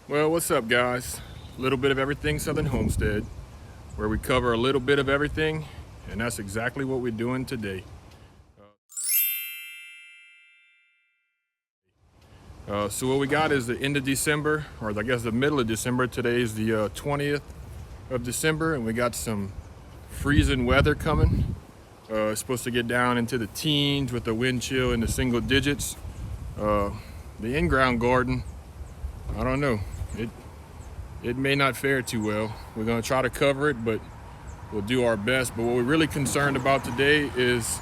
Well, what's up, guys? A little bit of everything Southern Homestead, where we cover a little bit of everything, and that's exactly what we're doing today. So what we got is the end of December, or I guess the middle of December. Today is the 20th of December, and we got some freezing weather coming. It's supposed to get down into the teens with the wind chill in the single digits. The in-ground garden, I don't know. It may not fare too well. We're gonna try to cover it, but we'll do our best. But what we're really concerned about today is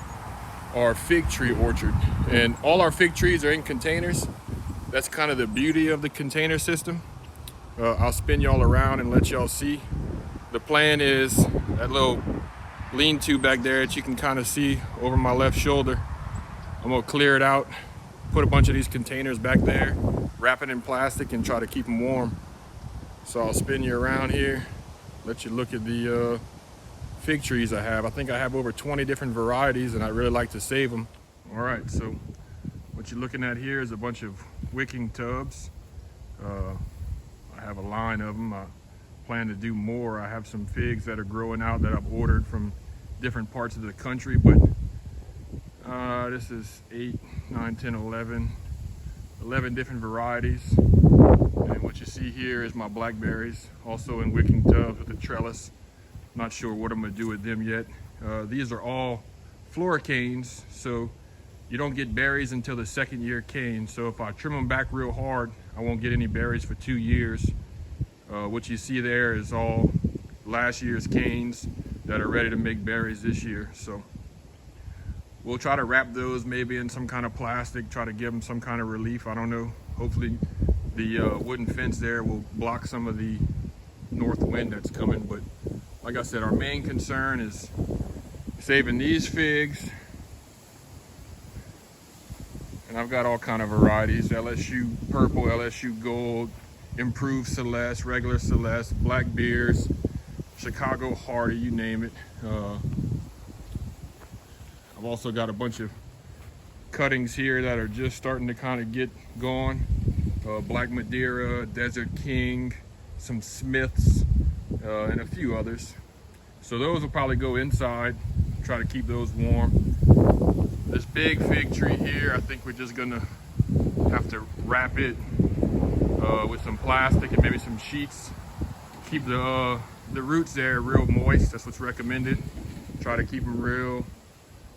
our fig tree orchard. And all our fig trees are in containers. That's kind of the beauty of the container system. I'll spin y'all around and let y'all see. The plan is that little lean-to back there that you can kind of see over my left shoulder. I'm gonna clear it out, put a bunch of these containers back there, wrap it in plastic and try to keep them warm. So I'll spin you around here, let you look at the fig trees I have. I think I have over 20 different varieties and I really like to save them. All right, so what you're looking at here is a bunch of wicking tubs. I have a line of them. I plan to do more. I have some figs that are growing out that I've ordered from different parts of the country, but this is 8, 9, 10, 11 different varieties. And what you see here is my blackberries, also in wicking tubs with a trellis. Not sure what I'm gonna do with them yet. These are all floricanes, so you don't get berries until the second year cane. So if I trim them back real hard, I won't get any berries for 2 years. What you see there is all last year's canes that are ready to make berries this year. So we'll try to wrap those maybe in some kind of plastic, try to give them some kind of relief. I don't know. Hopefully the wooden fence there will block some of the north wind that's coming. But like I said, our main concern is saving these figs. And I've got all kind of varieties: LSU purple, LSU gold, improved Celeste, regular Celeste, black beers, Chicago hardy, you name it. I've also got a bunch of cuttings here that are just starting to kind of get going. Black Madeira, Desert King, some Smiths, and a few others. So those will probably go inside, try to keep those warm. This big fig tree here, I think we're just gonna have to wrap it with some plastic and maybe some sheets. Keep the roots there real moist. That's what's recommended. Try to keep them real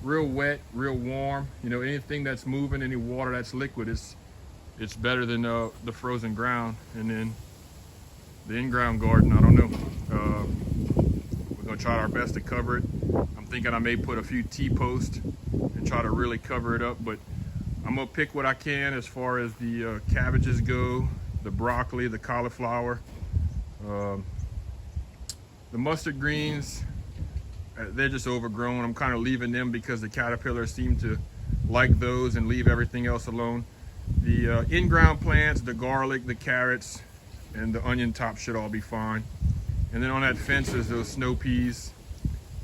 wet, real warm. You know, anything that's moving, any water that's liquid, it's better than the frozen ground. And then the in-ground garden, I don't know. We're gonna try our best to cover it. I'm thinking I may put a few T-posts and try to really cover it up, but I'm gonna pick what I can as far as the cabbages go, the broccoli, the cauliflower, the mustard greens. They're just overgrown. I'm kind of leaving them because the caterpillars seem to like those and leave everything else alone. The in-ground plants, the garlic, the carrots, and the onion tops should all be fine. And then on that fence is those snow peas.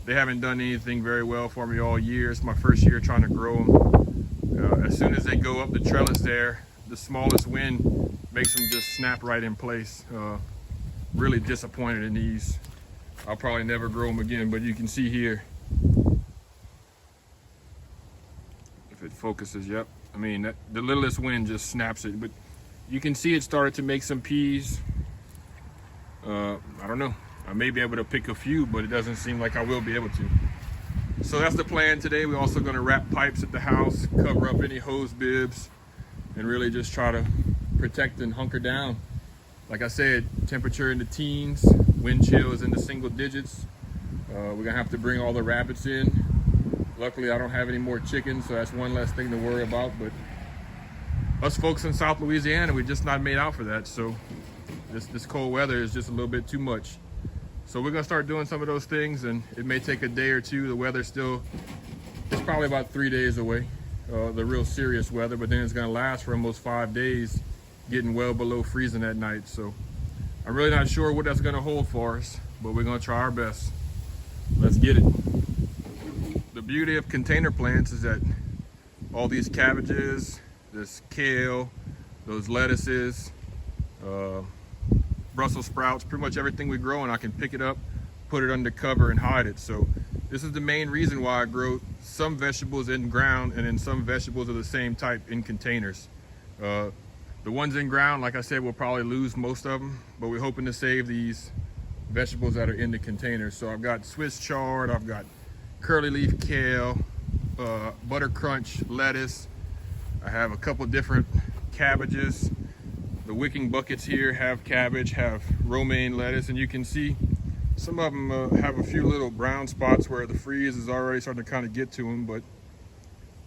They haven't done anything very well for me all year. It's my first year trying to grow them. As soon as they go up the trellis there, the smallest wind makes them just snap right in place. Really disappointed in these. I'll probably never grow them again, but you can see here. If it focuses, yep. I mean, the littlest wind just snaps it, but you can see it started to make some peas. I don't know. I may be able to pick a few, but it doesn't seem like I will be able to. So that's the plan today. We're also gonna wrap pipes at the house, cover up any hose bibs, and really just try to protect and hunker down. Like I said, temperature in the teens, wind chill is in the single digits. We're gonna have to bring all the rabbits in. Luckily, I don't have any more chickens, so that's one less thing to worry about. But us folks in South Louisiana, we're just not made out for that. So this cold weather is just a little bit too much. So we're gonna start doing some of those things, and it may take a day or two. The weather's still, it's probably about 3 days away, the real serious weather, but then it's gonna last for almost 5 days, getting well below freezing at night. So I'm really not sure what that's gonna hold for us, but we're gonna try our best. Let's get it. The beauty of container plants is that all these cabbages, this kale, those lettuces, Brussels sprouts, pretty much everything we grow, and I can pick it up, put it under cover and hide it. So this is the main reason why I grow some vegetables in ground and then some vegetables of the same type in containers. The ones in ground, like I said, we'll probably lose most of them, but we're hoping to save these vegetables that are in the containers. So I've got Swiss chard, I've got curly leaf kale, butter crunch lettuce. I have a couple different cabbages. The wicking buckets here have cabbage, have romaine lettuce, and you can see some of them have a few little brown spots where the freeze is already starting to kind of get to them, but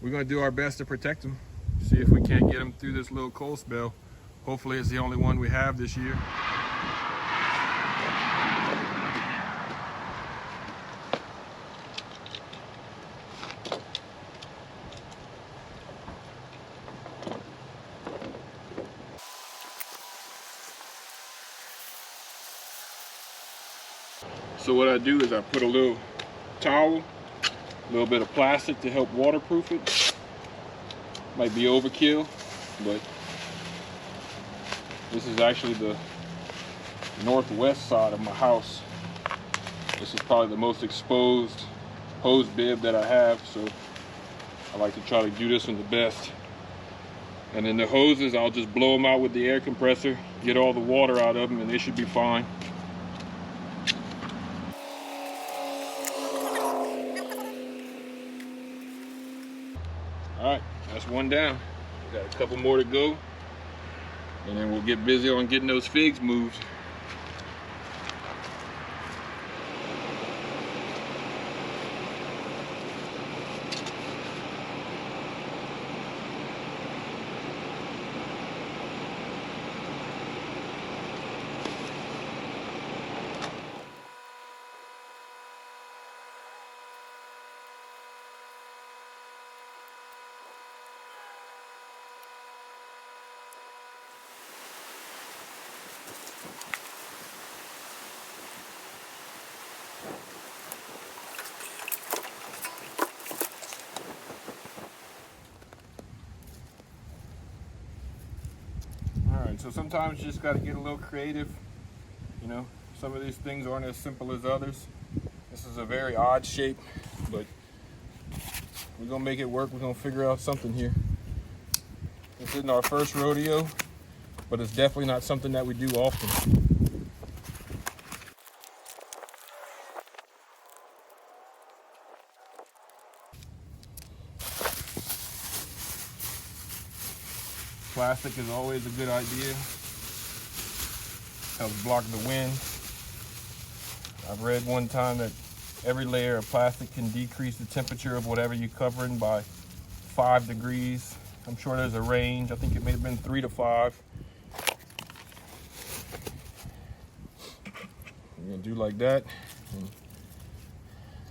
we're going to do our best to protect them. See if we can't get them through this little cold spell. Hopefully it's the only one we have this year. So what I do is I put a little towel, a little bit of plastic to help waterproof it. Might be overkill, but this is actually the northwest side of my house. This is probably the most exposed hose bib that I have, so I like to try to do this one the best. And then the hoses, I'll just blow them out with the air compressor, get all the water out of them, and they should be fine. All right, that's one down. We got a couple more to go, and then we'll get busy on getting those figs moved. So sometimes you just got to get a little creative. You know, some of these things aren't as simple as others. This is a very odd shape, but we're gonna make it work. We're gonna figure out something here. This isn't our first rodeo, but it's definitely not something that we do often. Plastic is always a good idea. Helps block the wind. I've read one time that every layer of plastic can decrease the temperature of whatever you're covering by 5 degrees. I'm sure there's a range. I think it may have been 3 to 5. We're gonna do like that. And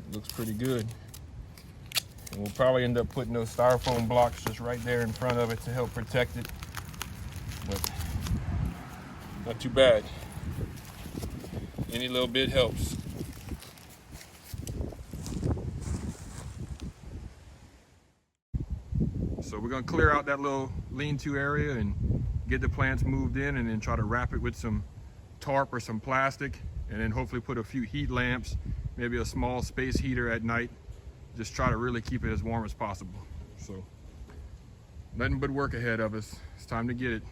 it looks pretty good. And we'll probably end up putting those styrofoam blocks just right there in front of it to help protect it. But not too bad. Any little bit helps. So we're gonna clear out that little lean-to area and get the plants moved in, and then try to wrap it with some tarp or some plastic, and then hopefully put a few heat lamps, maybe a small space heater at night. Just try to really keep it as warm as possible. So nothing but work ahead of us. It's time to get it.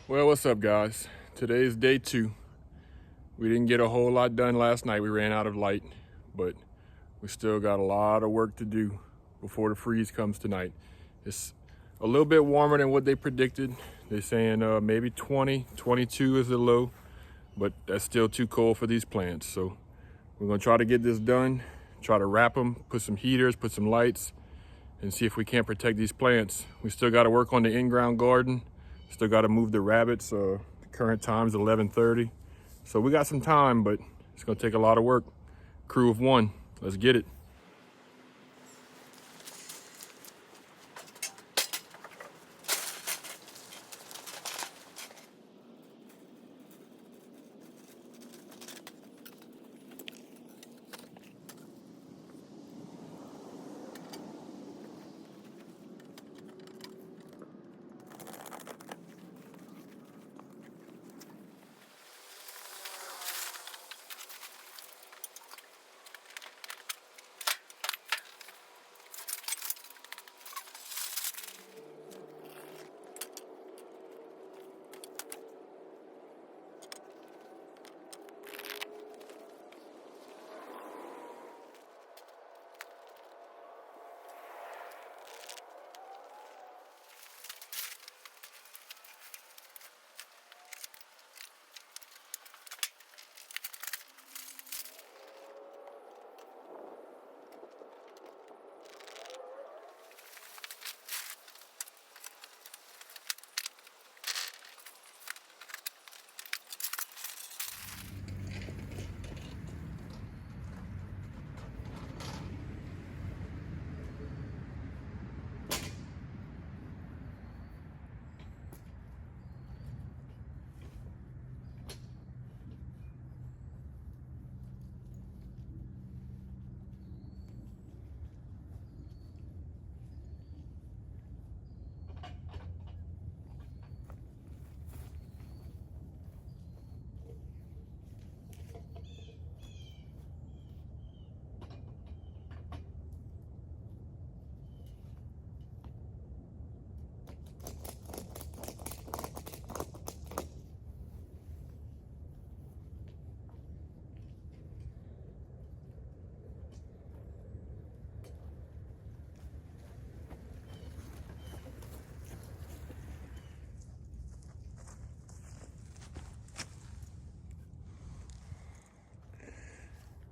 Well, what's up, guys? Today's day 2. We didn't get a whole lot done last night. We ran out of light, but we still got a lot of work to do before the freeze comes tonight. It's a little bit warmer than what they predicted. They're saying maybe 20, 22 is the low, but that's still too cold for these plants. So we're gonna try to get this done, try to wrap them, put some heaters, put some lights, and see if we can't protect these plants. We still got to work on the in-ground garden. Still got to move the rabbits. The current time's 11:30. So we got some time, but it's gonna take a lot of work. Crew of one, let's get it.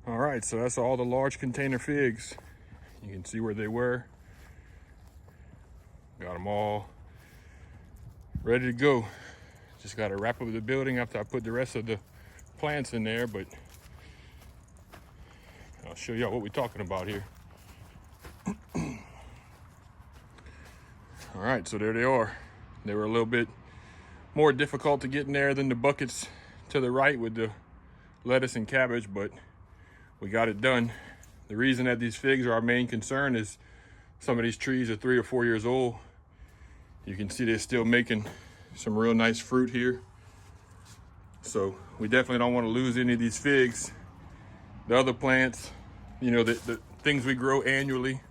All right, so that's all the large container figs. You can see where they were. Got them all ready to go. Just got to wrap up the building after I put the rest of the plants in there, but I'll show y'all what we're talking about here. All right, so there they are. They were a little bit more difficult to get in there than the buckets to the right with the lettuce and cabbage, but we got it done. The reason that these figs are our main concern is some of these trees are 3 or 4 years old. You can see they're still making some real nice fruit here. So we definitely don't want to lose any of these figs. The other plants, you know, the things we grow annually,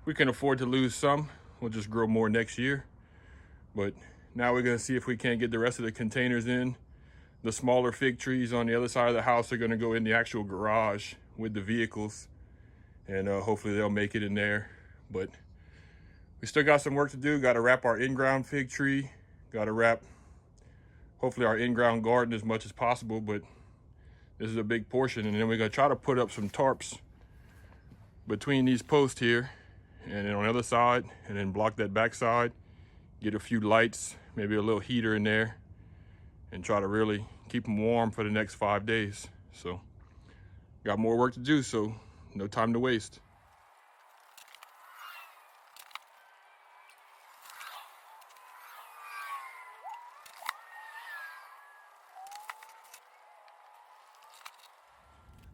we can afford to lose some. We'll just grow more next year. But now we're gonna see if we can't get the rest of the containers in. The smaller fig trees on the other side of the house are gonna go in the actual garage with the vehicles, and hopefully they'll make it in there. But we still got some work to do. Got to wrap our in-ground fig tree. Got to wrap, hopefully, our in-ground garden as much as possible, but this is a big portion. And then we're gonna try to put up some tarps between these posts here, and then on the other side, and then block that back side. Get a few lights, maybe a little heater in there, and try to really keep them warm for the next 5 days. So got more work to do, so no time to waste.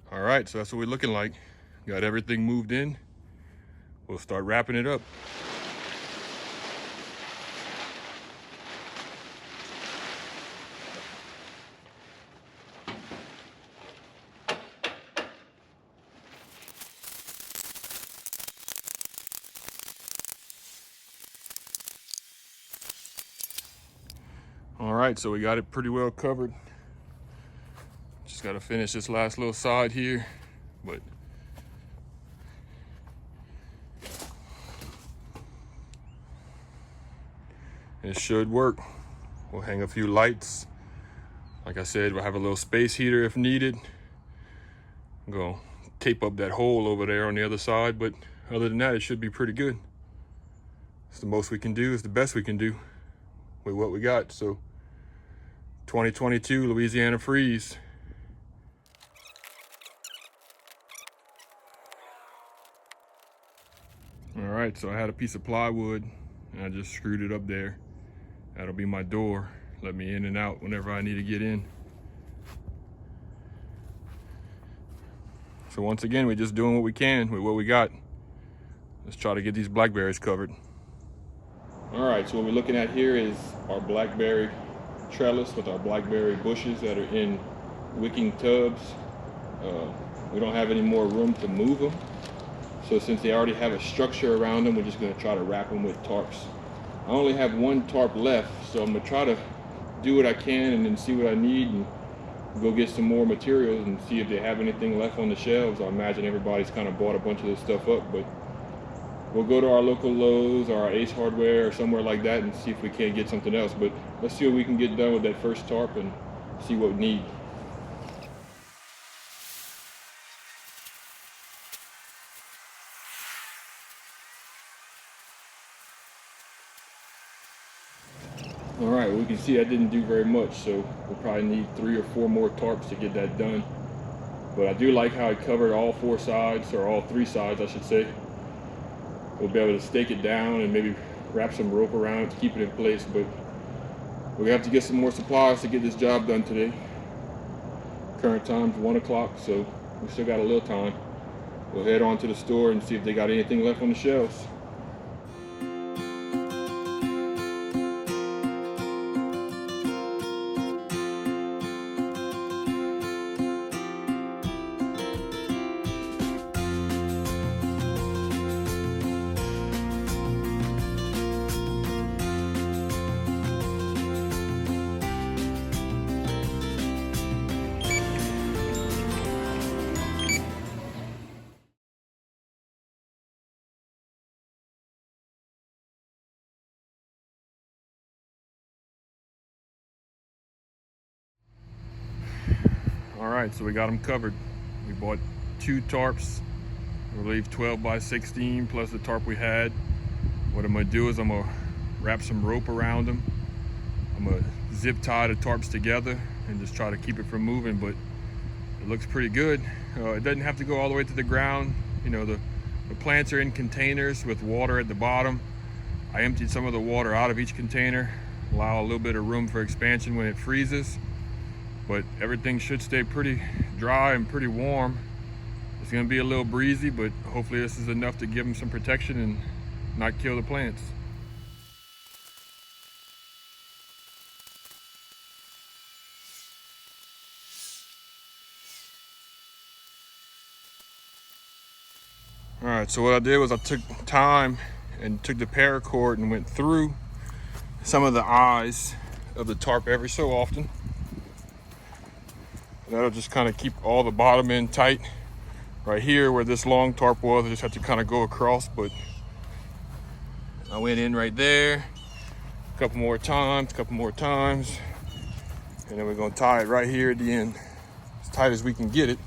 All right, so that's what we're looking like. Got everything moved in. We'll start wrapping it up. All right, so we got it pretty well covered. Just got to finish this last little side here, but it should work. We'll hang a few lights. Like I said, we'll have a little space heater if needed. I'm gonna tape up that hole over there on the other side, but other than that, it should be pretty good. It's the most we can do, it's the best we can do with what we got. So 2022 Louisiana freeze. All right, so I had a piece of plywood and I just screwed it up there. That'll be my door. Let me in and out whenever I need to get in. So once again, we're just doing what we can with what we got. Let's try to get these blackberries covered. All right, so what we're looking at here is our blackberry trellis with our blackberry bushes that are in wicking tubs. We don't have any more room to move them. So since they already have a structure around them, we're just gonna try to wrap them with tarps. I only have one tarp left, so I'm gonna try to do what I can and then see what I need and go get some more materials and see if they have anything left on the shelves. I imagine everybody's kind of bought a bunch of this stuff up, but we'll go to our local Lowe's or our Ace Hardware or somewhere like that and see if we can't get something else. But let's see what we can get done with that first tarp and see what we need. All right, well, we can see I didn't do very much, so we'll probably need 3 or 4 more tarps to get that done. But I do like how I covered all 4 sides, or all 3 sides, I should say. We'll be able to stake it down and maybe wrap some rope around it to keep it in place, but we have to get some more supplies to get this job done today. Current time's 1 o'clock, so we still got a little time. We'll head on to the store and see if they got anything left on the shelves. All right, so we got them covered. We bought 2 tarps, I believe 12 by 16 plus the tarp we had. What I'm gonna do is I'm gonna wrap some rope around them. I'm gonna zip tie the tarps together and just try to keep it from moving, but it looks pretty good. It doesn't have to go all the way to the ground. You know, the plants are in containers with water at the bottom. I emptied some of the water out of each container, allow a little bit of room for expansion when it freezes. But everything should stay pretty dry and pretty warm. It's gonna be a little breezy, but hopefully this is enough to give them some protection and not kill the plants. All right, so what I did was I took time and took the paracord and went through some of the eyes of the tarp every so often. That'll just kind of keep all the bottom end tight. Right here where this long tarp was, I just had to kind of go across, but I went in right there a couple more times, and then we're gonna tie it right here at the end, as tight as we can get it,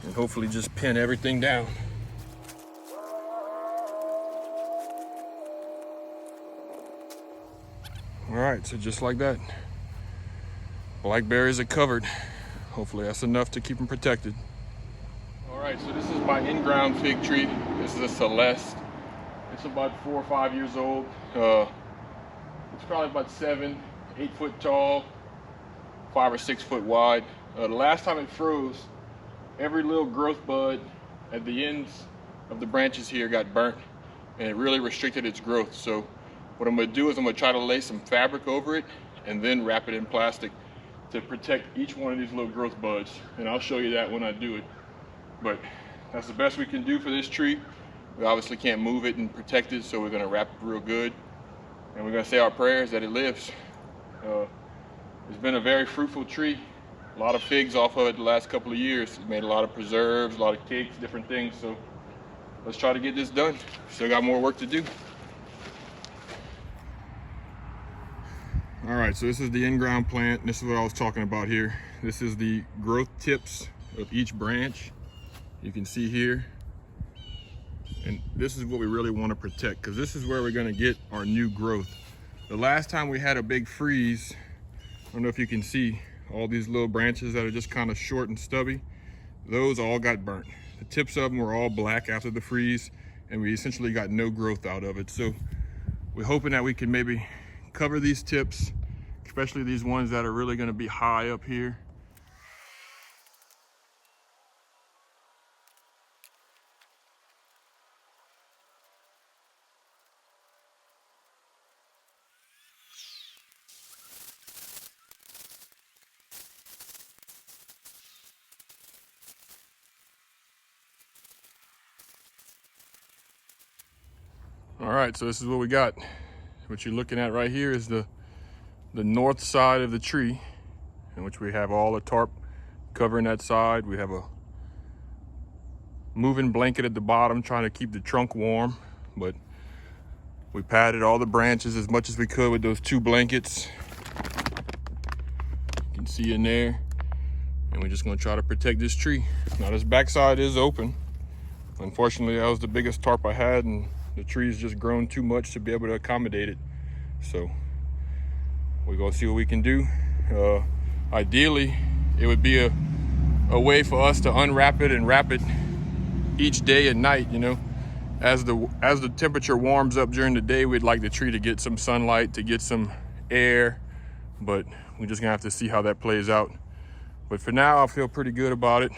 and hopefully just pin everything down. All right, so just like that, blackberries are covered. Hopefully that's enough to keep them protected. All right, so this is my in-ground fig tree. This is a Celeste. It's about 4 or 5 years old. It's probably about 7, 8 foot tall, 5 or 6 foot wide. The last time it froze, every little growth bud at the ends of the branches here got burnt, and it really restricted its growth. So what I'm gonna do is I'm gonna try to lay some fabric over it and then wrap it in plastic to protect each one of these little growth buds, and I'll show you that when I do it. But that's the best we can do for this tree. We obviously can't move it and protect it, so we're gonna wrap it real good, and we're gonna say our prayers that it lives. It's been a very fruitful tree. A lot of figs off of it the last couple of years. It's made a lot of preserves, a lot of cakes, different things. So let's try to get this done. Still got more work to do. All right, so this is the in-ground plant, and this is what I was talking about here. This is the growth tips of each branch. You can see here, And this is what we really want to protect, because this is where we're going to get our new growth. The last time we had a big freeze, I don't know if you can see all these little branches that are just kind of short and stubby. Those all got burnt. The tips of them were all black after the freeze, and we essentially got no growth out of it. So we're hoping that we can maybe cover these tips, especially these ones that are really going to be high up here. All right, so this is what we got. What you're looking at right here is the north side of the tree, in which we have all the tarp covering that side. We have a moving blanket at the bottom trying to keep the trunk warm, but we padded all the branches as much as we could with those 2 blankets. You can see in there, and we're just gonna try to protect this tree. Now this backside is open. Unfortunately, that was the biggest tarp I had, and the tree's just grown too much to be able to accommodate it. So we're gonna see what we can do. Ideally, it would be a way for us to unwrap it and wrap it each day and night, you know. As the temperature warms up during the day, we'd like the tree to get some sunlight, to get some air, but we're just gonna have to see how that plays out. But for now, I feel pretty good about it.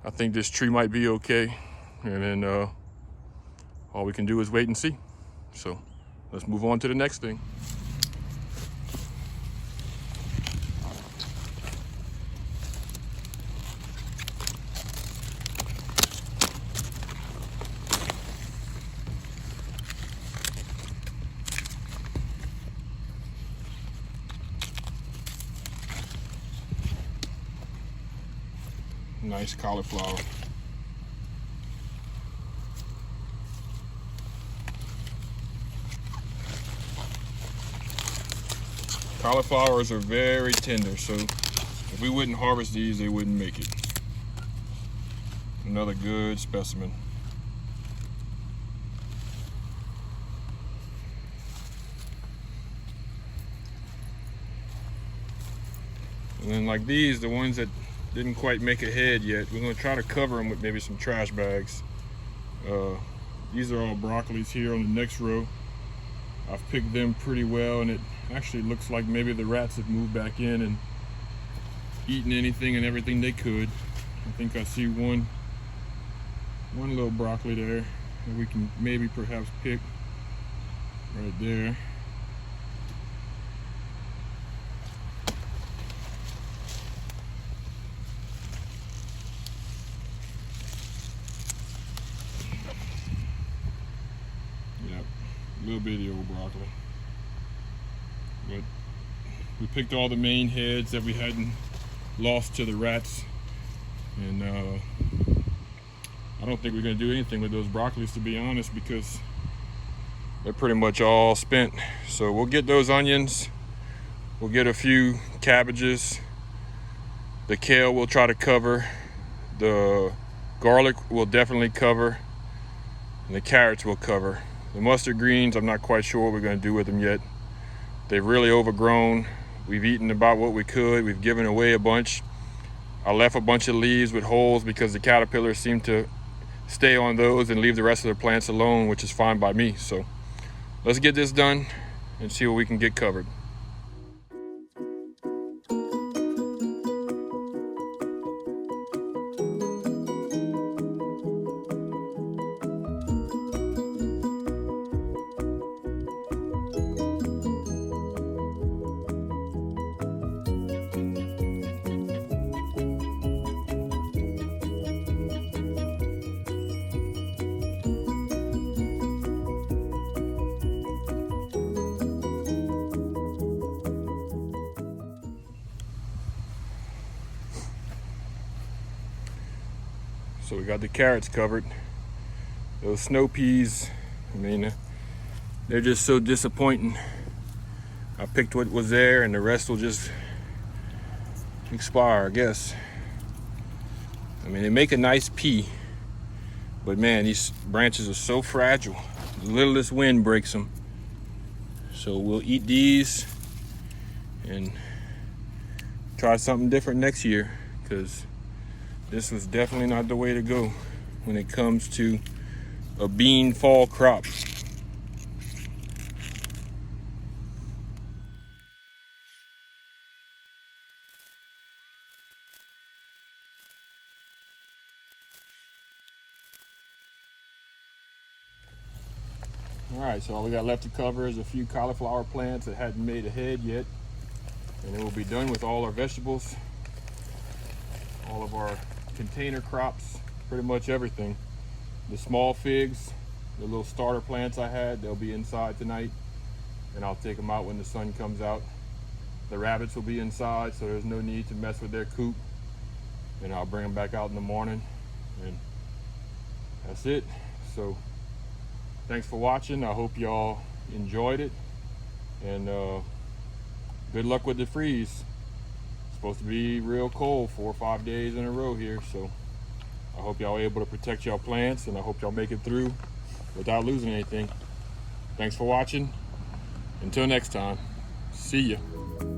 I think this tree might be okay, and then all we can do is wait and see. So let's move on to the next thing. Nice cauliflower. Cauliflowers are very tender, so if we wouldn't harvest these, they wouldn't make it. Another good specimen. And then like these, the ones that didn't quite make a head yet, we're gonna try to cover them with maybe some trash bags. These are all broccolis here on the next row. I've picked them pretty well, and it actually looks like maybe the rats have moved back in and eaten anything and everything they could. I think I see one little broccoli there that we can maybe perhaps pick right there. Little bitty old broccoli, but we picked all the main heads that we hadn't lost to the rats, and I don't think we're going to do anything with those broccolis, to be honest, because they're pretty much all spent. So we'll get those onions, we'll get a few cabbages, the kale we'll try to cover, the garlic we'll definitely cover, and the carrots we'll cover. The mustard greens, I'm not quite sure what we're going to do with them yet. They've really overgrown. We've eaten about what we could. We've given away a bunch. I left a bunch of leaves with holes because the caterpillars seem to stay on those and leave the rest of the plants alone, which is fine by me. So let's get this done and see what we can get covered. So we got the carrots covered. Those snow peas, I mean, they're just so disappointing. I picked what was there and the rest will just expire, I guess. I mean, they make a nice pea, But man, these branches are so fragile. The littlest wind breaks them. So we'll eat these and try something different next year, because this was definitely not the way to go when it comes to a bean fall crop. All right, so all we got left to cover is a few cauliflower plants that hadn't made a head yet, and then we'll be done with all our vegetables, all of our container crops, pretty much everything. The small figs, the little starter plants I had, they'll be inside tonight, and I'll take them out when the sun comes out. The rabbits will be inside, so there's no need to mess with their coop, and I'll bring them back out in the morning, and that's it. So thanks for watching. I hope y'all enjoyed it, and good luck with the freeze. It's supposed to be real cold 4 or 5 days in a row here, so I hope y'all are able to protect y'all plants, and I hope y'all make it through without losing anything. Thanks for watching. Until next time, see ya.